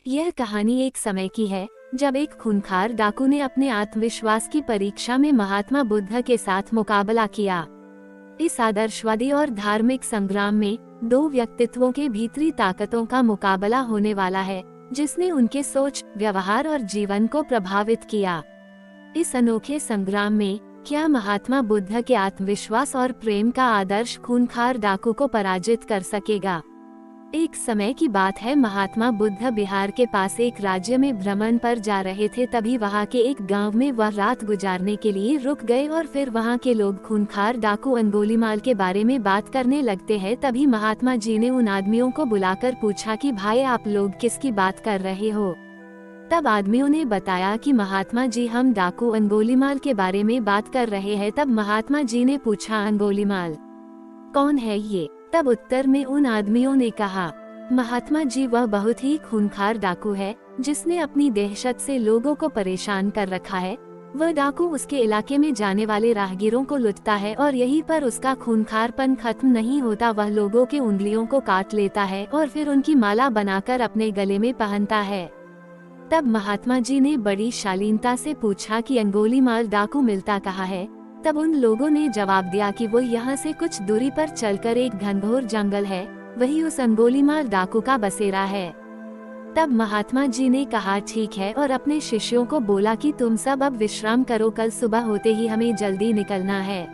यह कहानी एक समय की है जब एक खूंखार डाकू ने अपने आत्मविश्वास की परीक्षा में महात्मा बुद्ध के साथ मुकाबला किया। इस आदर्शवादी और धार्मिक संग्राम में दो व्यक्तित्वों के भीतरी ताकतों का मुकाबला होने वाला है, जिसने उनके सोच, व्यवहार और जीवन को प्रभावित किया। इस अनोखे संग्राम में क्या महात्मा बुद्ध के आत्मविश्वास और प्रेम का आदर्श खूंखार डाकू को पराजित कर सकेगा? एक समय की बात है, महात्मा बुद्ध बिहार के पास एक राज्य में भ्रमण पर जा रहे थे। तभी वहां के एक गांव में वह रात गुजारने के लिए रुक गए और फिर वहां के लोग खूंखार डाकू अंगुलीमाल के बारे में बात करने लगते हैं। तभी महात्मा जी ने उन आदमियों को बुलाकर पूछा कि भाई, आप लोग किसकी बात कर रहे हो? तब आदमियों ने बताया कि महात्मा जी, हम डाकू अंगुलीमाल के बारे में बात कर रहे हैं। तब महात्मा जी ने पूछा, अंगुलीमाल कौन है ये? तब उत्तर में उन आदमियों ने कहा, महात्मा जी, वह बहुत ही खूंखार डाकू है जिसने अपनी दहशत से लोगों को परेशान कर रखा है। वह डाकू उसके इलाके में जाने वाले राहगीरों को लूटता है और यहीं पर उसका खूंखारपन खत्म नहीं होता। वह लोगों के उंगलियों को काट लेता है और फिर उनकी माला बनाकर अपने गले में पहनता है। तब महात्मा जी ने बड़ी शालीनता से पूछा कि अंगुलीमाल डाकू मिलता कहाँ है? तब उन लोगों ने जवाब दिया कि वो यहाँ से कुछ दूरी पर चलकर एक घनघोर जंगल है, वही उस अंगुलीमाल डाकू का बसेरा है। तब महात्मा जी ने कहा, ठीक है, और अपने शिष्यों को बोला कि तुम सब अब विश्राम करो, कल सुबह होते ही हमें जल्दी निकलना है।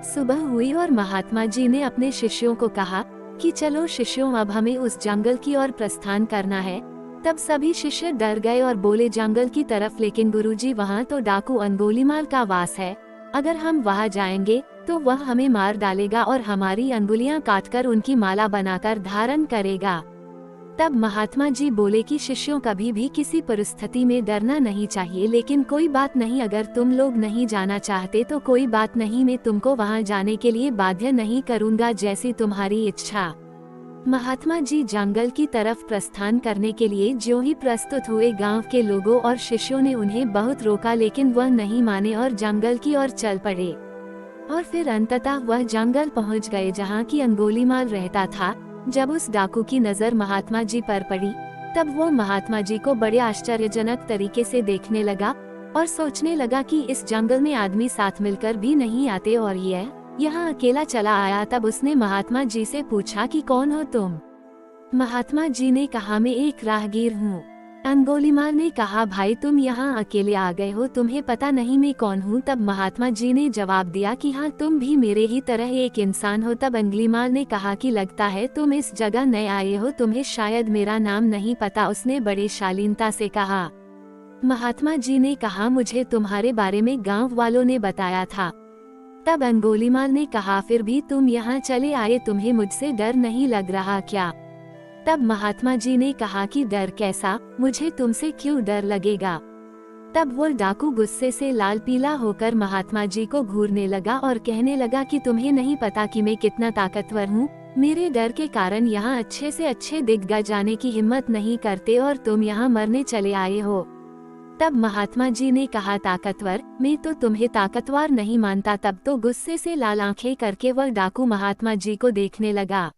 सुबह हुई और महात्मा जी ने अपने शिष्यों को कहा कि चलो शिष्यों, अब हमें उस जंगल की ओर प्रस्थान करना है। तब सभी शिष्य डर गए और बोले, जंगल की तरफ? लेकिन गुरुजी, वहाँ तो डाकू अंगुलीमाल का वास है। अगर हम वहां जाएंगे तो वह हमें मार डालेगा और हमारी अंगुलियां काटकर उनकी माला बनाकर धारण करेगा। तब महात्मा जी बोले कि शिष्यों, कभी भी किसी परिस्थिति में डरना नहीं चाहिए, लेकिन कोई बात नहीं, अगर तुम लोग नहीं जाना चाहते तो कोई बात नहीं, मैं तुमको वहां जाने के लिए बाध्य नहीं करूंगा, जैसी तुम्हारी इच्छा। महात्मा जी जंगल की तरफ प्रस्थान करने के लिए ज्यों ही प्रस्तुत हुए, गांव के लोगों और शिष्यों ने उन्हें बहुत रोका, लेकिन वह नहीं माने और जंगल की ओर चल पड़े। और फिर अंततः वह जंगल पहुंच गए जहां की अंगुलीमाल रहता था। जब उस डाकू की नजर महात्मा जी पर पड़ी, तब वो महात्मा जी को बड़े आश्चर्यजनक तरीके से देखने लगा और सोचने लगा कि इस जंगल में आदमी साथ मिलकर भी नहीं आते और यह यहाँ अकेला चला आया। तब उसने महात्मा जी से पूछा कि कौन हो तुम? महात्मा जी ने कहा, मैं एक राहगीर हूँ। अंगुलीमाल ने कहा, भाई, तुम यहाँ अकेले आ गए हो, तुम्हें पता नहीं मैं कौन हूँ? तब महात्मा जी ने जवाब दिया कि हाँ, तुम भी मेरे ही तरह एक इंसान हो। तब अंगुलीमाल ने कहा कि लगता है तुम इस जगह नए आए हो, तुम्हें शायद मेरा नाम नहीं पता। उसने बड़ी शालीनता से कहा। महात्मा जी ने कहा, मुझे तुम्हारे बारे में गाँव वालों ने बताया था। तब अंगुलीमाल ने कहा, फिर भी तुम यहाँ चले आए, तुम्हें मुझसे डर नहीं लग रहा क्या? तब महात्मा जी ने कहा कि डर कैसा, मुझे तुमसे क्यों डर लगेगा? तब वो डाकू गुस्से से लाल पीला होकर महात्मा जी को घूरने लगा और कहने लगा कि तुम्हें नहीं पता कि मैं कितना ताकतवर हूँ। मेरे डर के कारण यहाँ अच्छे से अच्छे दिग्गज जाने की हिम्मत नहीं करते और तुम यहाँ मरने चले आए हो। तब महात्मा जी ने कहा, ताकतवर? मैं तो तुम्हें ताकतवर नहीं मानता। तब तो गुस्से से लाल आंखें करके वह डाकू महात्मा जी को देखने लगा।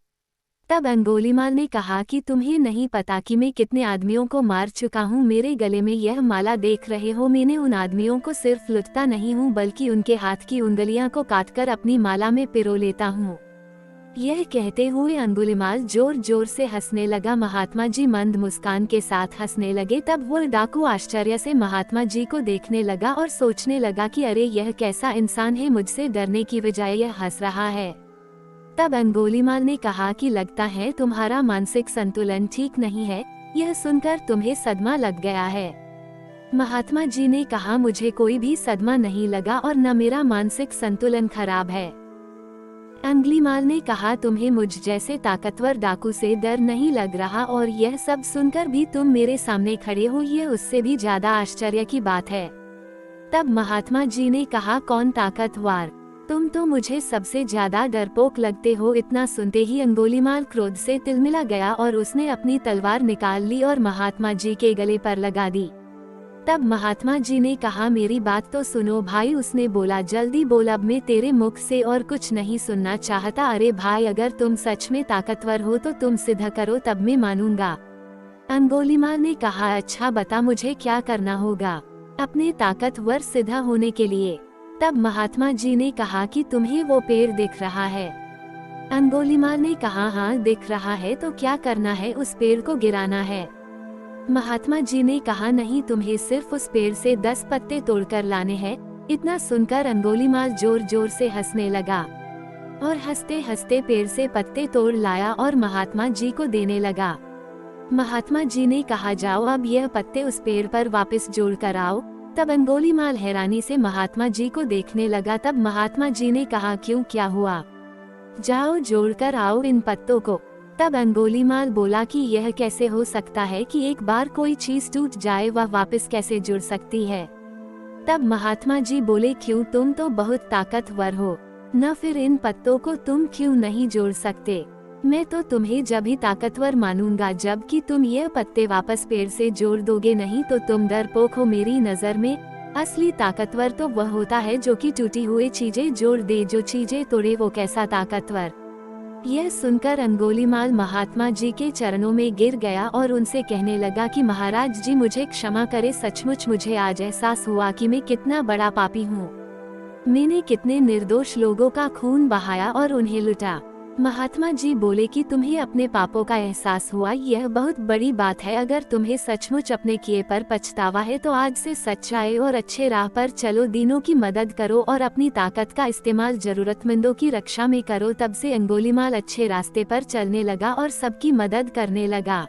तब अंगुलीमाल ने कहा कि तुम्हें नहीं पता कि मैं कितने आदमियों को मार चुका हूँ। मेरे गले में यह माला देख रहे हो, मैंने उन आदमियों को सिर्फ लूटता नहीं हूँ, बल्कि उनके हाथ की उंगलियां को काटकर अपनी माला में पिरो लेता हूँ। यह कहते हुए अंगुलीमाल जोर जोर से हंसने लगा। महात्मा जी मंद मुस्कान के साथ हंसने लगे। तब वो डाकू आश्चर्य से महात्मा जी को देखने लगा और सोचने लगा कि अरे, यह कैसा इंसान है, मुझसे डरने की बजाय यह हंस रहा है। तब अंगुलीमाल ने कहा कि लगता है तुम्हारा मानसिक संतुलन ठीक नहीं है, यह सुनकर तुम्हें सदमा लग गया है। महात्मा जी ने कहा, मुझे कोई भी सदमा नहीं लगा और न मेरा मानसिक संतुलन खराब है। अंगुलीमाल ने कहा, तुम्हें मुझ जैसे ताकतवर डाकू से डर नहीं लग रहा और यह सब सुनकर भी तुम मेरे सामने खड़े हो, यह उससे भी ज्यादा आश्चर्य की बात है। तब महात्मा जी ने कहा, कौन ताकतवर? तुम तो मुझे सबसे ज्यादा डरपोक लगते हो। इतना सुनते ही अंगुलीमाल क्रोध से तिलमिला गया और उसने अपनी तलवार निकाल ली और महात्मा जी के गले पर लगा दी। तब महात्मा जी ने कहा, मेरी बात तो सुनो भाई। उसने बोला, जल्दी बोल, अब मैं तेरे मुख से और कुछ नहीं सुनना चाहता। अरे भाई, अगर तुम सच में ताकतवर हो तो तुम सिद्ध करो, तब मैं मानूंगा। अंगुलीमाल ने कहा, अच्छा बता मुझे क्या करना होगा अपने ताकतवर सिद्ध होने के लिए। तब महात्मा जी ने कहा कि तुम्हें वो पेड़ दिख रहा है। अंगुलीमाल ने कहा, हाँ दिख रहा है, तो क्या करना है, उस पेड़ को गिराना है। महात्मा जी ने कहा, नहीं, तुम्हें सिर्फ उस पेड़ से 10 पत्ते तोड़कर लाने हैं। इतना सुनकर अंगुलीमाल जोर जोर से हंसने लगा और हंसते हंसते पेड़ से पत्ते तोड़ लाया और महात्मा जी को देने लगा। महात्मा जी ने कहा, जाओ अब यह पत्ते उस पेड़ पर वापस जोड़ कर आओ। तब अंगुलीमाल हैरानी से महात्मा जी को देखने लगा। तब महात्मा जी ने कहा, क्यों, क्या हुआ? जाओ जोड़ कर आओ इन पत्तों को। तब अंगुलीमाल बोला कि यह कैसे हो सकता है कि एक बार कोई चीज टूट जाए वह वापस कैसे जुड़ सकती है। तब महात्मा जी बोले, क्यों, तुम तो बहुत ताकतवर हो न, फिर इन पत्तों को तुम क्यों नहीं जोड़ सकते? मैं तो तुम्हें जब ही ताकतवर मानूंगा जबकि तुम ये पत्ते वापस पेड़ से जोड़ दोगे, नहीं तो तुम डरपोक हो। मेरी नजर में असली ताकतवर तो वह होता है जो कि टूटी हुई चीजें जोड़ दे, जो चीजें तोड़े वो कैसा ताकतवर। यह सुनकर अंगुलीमाल महात्मा जी के चरणों में गिर गया और उनसे कहने लगा कि महाराज जी मुझे क्षमा करे, सचमुच मुझे आज एहसास हुआ कि मैं कितना बड़ा पापी हूँ। मैंने कितने निर्दोष लोगों का खून बहाया और उन्हें लुटा। महात्मा जी बोले कि तुम्हें अपने पापों का एहसास हुआ, यह बहुत बड़ी बात है। अगर तुम्हें सचमुच अपने किए पर पछतावा है तो आज से सच्चाई और अच्छे राह पर चलो, दीनों की मदद करो और अपनी ताकत का इस्तेमाल जरूरतमंदों की रक्षा में करो। तब से अंगुलीमाल अच्छे रास्ते पर चलने लगा और सबकी मदद करने लगा।